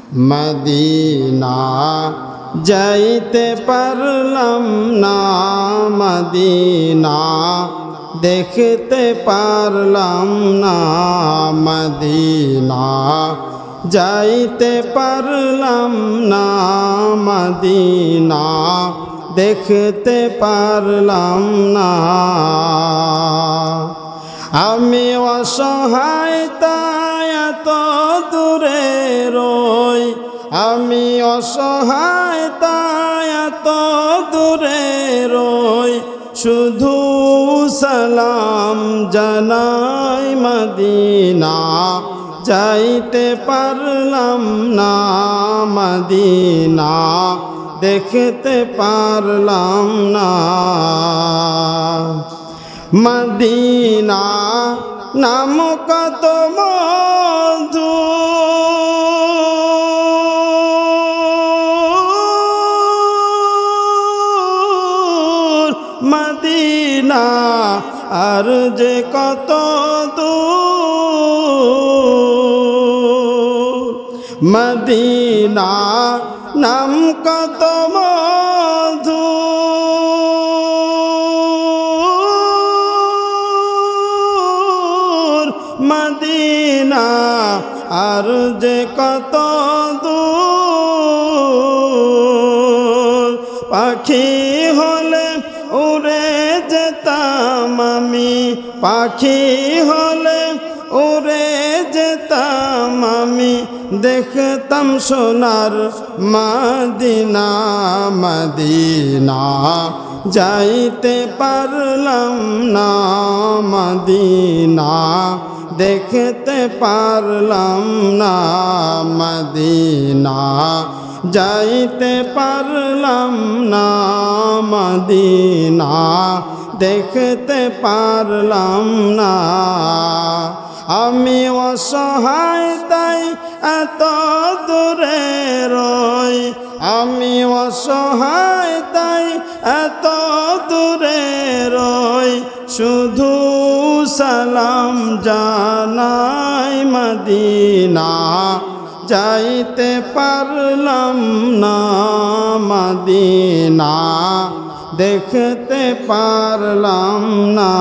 Medina যাইতে পারলাম না, মদিনা দেখতে পারলাম না, মদিনা যাইতে পারলাম না, মদিনা দেখতে পারলাম না। আমি অসহায় তাই এত দূরে রই, আমি অসহায় তাই এত দূরে রই, শুধু সালাম জানাই মদিনা যাইতে পারলাম না, মদিনা দেখতে পারলাম না। মদিনা নাম কত মধু, মদিনা আর যে কত দূর, মদিনা নাম কত মধু, মদিনা আর যে কত দূর। পাখি হলে উড়ে যেতাম আমি, পাখি হলে উড়ে যেতাম আমি, দেখতাম সোনার মদিনা, মদিনা যাইতে পারলাম না, মদিনা দেখতে পারলাম না, মদিনা যাইতে পারলাম না, মদিনা দেখতে পারলাম না। আমি অসহায় তাই এত দূরে রই, আমি অসহায় তাই এত দূরে রই, শুধু সালাম জানাই মদিনা যাইতে পারলাম না, মদিনা দেখতে পারলাম না।